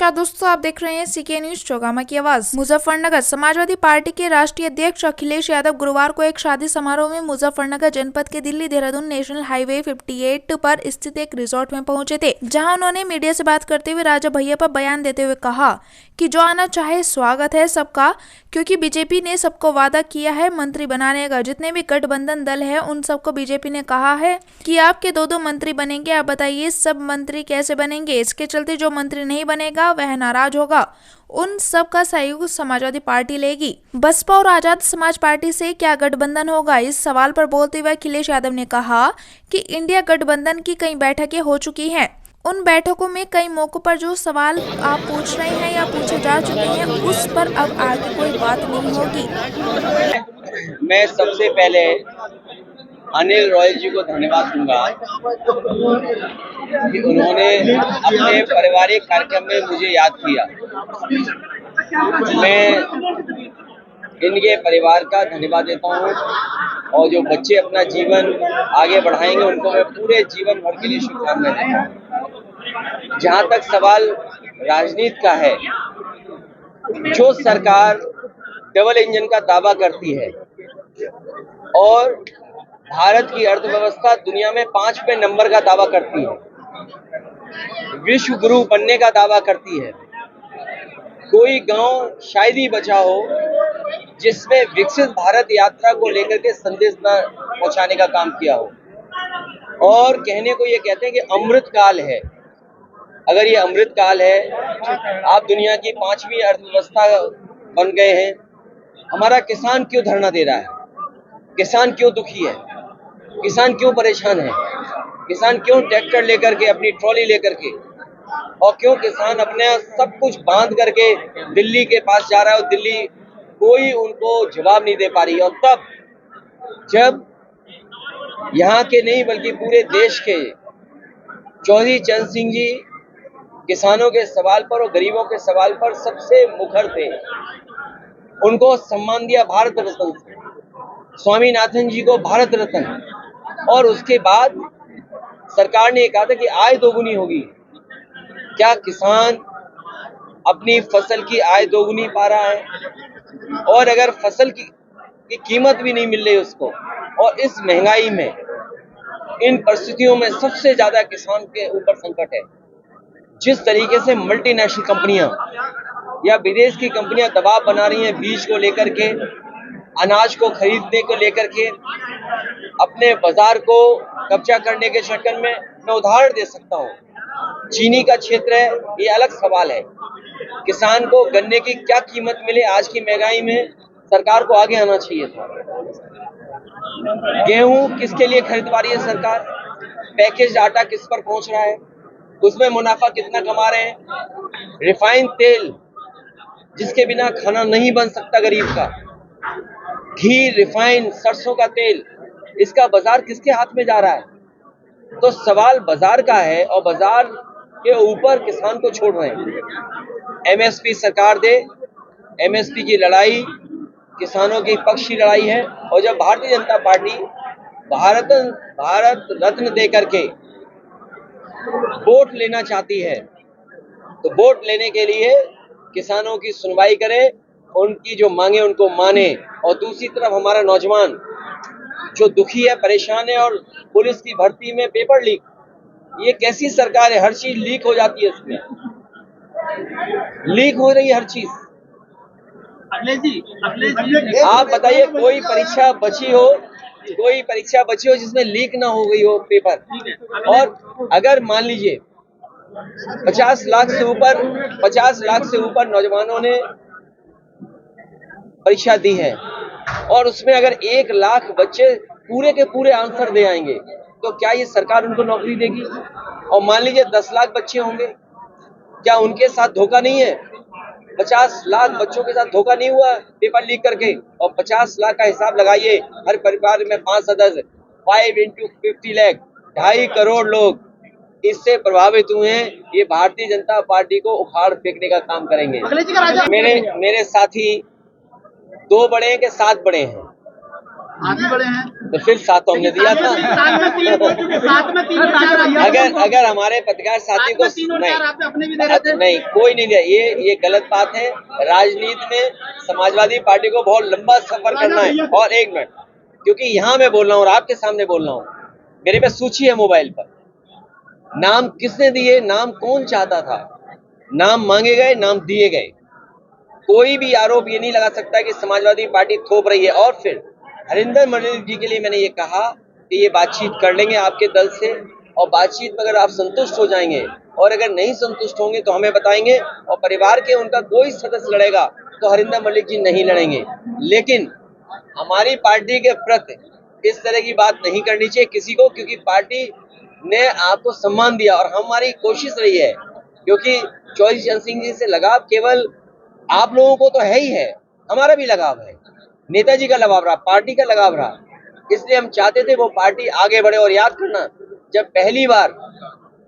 नमस्कार दोस्तों, आप देख रहे हैं सीके न्यूज चौगामा की आवाज। मुजफ्फरनगर समाजवादी पार्टी के राष्ट्रीय अध्यक्ष अखिलेश यादव गुरुवार को एक शादी समारोह में मुजफ्फरनगर जनपद के दिल्ली देहरादून नेशनल हाईवे 58 पर स्थित एक रिजॉर्ट में पहुंचे थे, जहां उन्होंने मीडिया से बात करते हुए राजा भैया पर बयान देते हुए कहा कि जो आना चाहे स्वागत है सबका, क्योंकि बीजेपी ने सबको वादा किया है मंत्री बनाने का। जितने भी गठबंधन दल है उन सबको बीजेपी ने कहा है कि आपके दो मंत्री बनेंगे, आप बताइए सब मंत्री कैसे बनेंगे। इसके चलते जो मंत्री नहीं बनेगा वह नाराज होगा, उन सब का सहयोग समाजवादी पार्टी लेगी। बसपा और आजाद समाज पार्टी से क्या गठबंधन होगा, इस सवाल पर बोलते हुए अखिलेश यादव ने कहा कि इंडिया गठबंधन की कई बैठकें हो चुकी हैं। उन बैठकों में कई मौकों पर जो सवाल आप पूछ रहे हैं या पूछे जा चुके हैं, उस पर अब आगे कोई बात नहीं होगी। मैं सबसे पहले अनिल रॉय जी को धन्यवाद दूंगा कि उन्होंने अपने पारिवारिक कार्यक्रम में मुझे याद किया। मैं इनके परिवार का धन्यवाद देता हूं और जो बच्चे अपना जीवन आगे बढ़ाएंगे उनको मैं पूरे जीवन भर के लिए शुभकामनाएं देता हूं। जहां तक सवाल राजनीति का है, जो सरकार डबल इंजन का दावा करती है और भारत की अर्थव्यवस्था दुनिया में 5वें नंबर का दावा करती है, विश्व गुरु बनने का दावा करती है, कोई गांव शायद ही बचा हो जिसमें विकसित भारत यात्रा को लेकर के संदेश न पहुंचाने का काम किया हो। और कहने को ये कहते हैं कि अमृत काल है। अगर ये अमृत काल है, आप दुनिया की 5वीं अर्थव्यवस्था बन गए हैं, हमारा किसान क्यों धरना दे रहा है? किसान क्यों दुखी है? किसान क्यों परेशान है? किसान क्यों ट्रैक्टर लेकर के, अपनी ट्रॉली लेकर के, और क्यों किसान अपने सब कुछ बांध करके दिल्ली के पास जा रहा है और दिल्ली कोई उनको जवाब नहीं दे पा रही। और तब जब यहाँ के नहीं बल्कि पूरे देश के चौधरी चरण सिंह जी किसानों के सवाल पर और गरीबों के सवाल पर सबसे मुखर थे, उनको सम्मान दिया भारत रत्न से, स्वामीनाथन जी को भारत रत्न, और उसके बाद सरकार ने कहा था कि आय दोगुनी होगी। क्या किसान अपनी फसल की आय दोगुनी पा रहा है? और अगर फसल की कीमत भी नहीं मिल रही उसको, और इस महंगाई में, इन परिस्थितियों में सबसे ज्यादा किसान के ऊपर संकट है। जिस तरीके से मल्टीनेशनल कंपनियां या विदेश की कंपनियां दबाव बना रही हैं बीज को लेकर के, अनाज को खरीदने को लेकर के, अपने बाजार को कब्जा करने के चक्कर में, मैं उदाहरण दे सकता हूं, चीनी का क्षेत्र है, ये अलग सवाल है। किसान को गन्ने की क्या कीमत मिले आज की महंगाई में, सरकार को आगे आना चाहिए था। गेहूं किसके लिए खरीदवा रही है सरकार? पैकेज आटा किस पर पहुंच रहा है? उसमें मुनाफा कितना कमा रहे हैं? रिफाइंड तेल जिसके बिना खाना नहीं बन सकता गरीब का, घी, रिफाइंड, सरसों का तेल, इसका बाजार किसके हाथ में जा रहा है? तो सवाल बाजार का है और बाजार के ऊपर किसान को छोड़ रहे हैं। एमएसपी सरकार दे, एमएसपी की लड़ाई किसानों के पक्ष की लड़ाई है। और जब भारतीय जनता पार्टी भारत रत्न दे करके वोट लेना चाहती है, तो वोट लेने के लिए किसानों की सुनवाई करे, उनकी जो मांगे उनको माने। और दूसरी तरफ हमारा नौजवान जो दुखी है, परेशान है, और पुलिस की भर्ती में पेपर लीक, ये कैसी सरकार है? हर चीज लीक हो जाती है, इसमें लीक हो रही है हर चीज। आप बताइए कोई परीक्षा बची हो जिसमें लीक ना हो गई हो पेपर। और अगर मान लीजिए 50 लाख से ऊपर नौजवानों ने परीक्षा दी है और उसमें अगर 1 लाख बच्चे पूरे के पूरे आंसर दे आएंगे, तो क्या ये सरकार उनको नौकरी देगी? और मान लीजिए 10 लाख बच्चे होंगे, क्या उनके साथ धोखा नहीं है? 50 लाख बच्चों के साथ धोखा नहीं हुआ पेपर लीक करके? और 50 लाख का हिसाब लगाइए, हर परिवार में 5 सदस्य, 5 into 50 लाख, 2.5 करोड़ लोग इससे प्रभावित हुए हैं। ये भारतीय जनता पार्टी को उखाड़ फेंकने का काम करेंगे। मेरे साथी 2 बड़े हैं कि 7 बड़े हैं? आप ही बड़े हैं। तो फिर साथ तो हमने दिया था। साथ में 3 बोल चुके, साथ में 3 और 4 अगर हमारे पत्रकार साथी को 3 और 4 आप अपने भी दे रहे थे। नहीं, कोई नहीं दिया। ये गलत बात है। राजनीति में समाजवादी पार्टी को बहुत लंबा सफर करना है। और एक मिनट, क्योंकि यहाँ मैं बोल रहा हूँ और आपके सामने बोल रहा हूँ, मेरे पे सूची है मोबाइल पर, नाम किसने दिए, नाम कौन चाहता था, नाम मांगे गए, नाम दिए गए। कोई भी आरोप ये नहीं लगा सकता कि समाजवादी पार्टी थोप रही है। और फिर हरिंदर मंडल जी के लिए मैंने ये कहा कि ये बातचीत कर लेंगे आपके दल से, और बातचीत में अगर आप संतुष्ट हो जाएंगे और अगर नहीं संतुष्ट होंगे तो हमें बताएंगे, और परिवार के उनका कोई सदस्य लड़ेगा तो हरिंदर मल्लिक जी नहीं लड़ेंगे। लेकिन हमारी पार्टी के प्रति इस तरह की बात नहीं करनी चाहिए किसी को, क्योंकि पार्टी ने आपको सम्मान दिया और हमारी कोशिश रही है, क्योंकि चौधरी चरण सिंह जी से लगाव केवल आप लोगों को तो है ही है, हमारा भी लगाव है, नेताजी का लगाव रहा, पार्टी का लगाव रहा, इसलिए हम चाहते थे वो पार्टी आगे बढ़े। और याद करना, जब पहली बार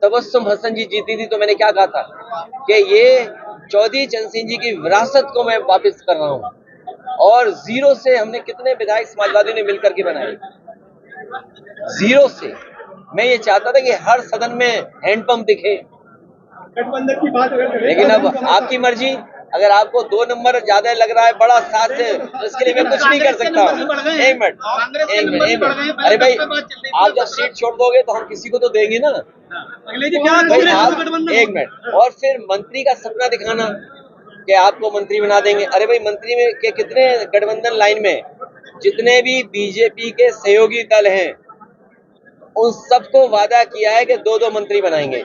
तबस्सुम हसन जी जीती थी तो मैंने क्या कहा था कि ये चौधरी चरण सिंह जी की विरासत को मैं वापस कर रहा हूँ। और जीरो से हमने कितने विधायक समाजवादियों ने मिलकर के बनाए, जीरो से। मैं ये चाहता था कि हर सदन में हैंडपंप दिखे, गठबंधन की बात अगर लेकिन अब आपकी मर्जी। अगर आपको 2 नंबर ज्यादा लग रहा है बड़ा साथ से, तो इसके लिए मैं कुछ नहीं कर सकता हूँ। एक मिनट, अरे भाई, आप जब सीट छोड़ दोगे तो हम किसी को तो देंगे ना। अगले जी क्या भाई आप एक मिनट, और फिर मंत्री का सपना दिखाना कि आपको मंत्री बना देंगे। अरे भाई, मंत्री में के कितने गठबंधन लाइन में जितने भी बीजेपी के सहयोगी दल हैं, उन सबको वादा किया है कि 2-2 मंत्री बनाएंगे।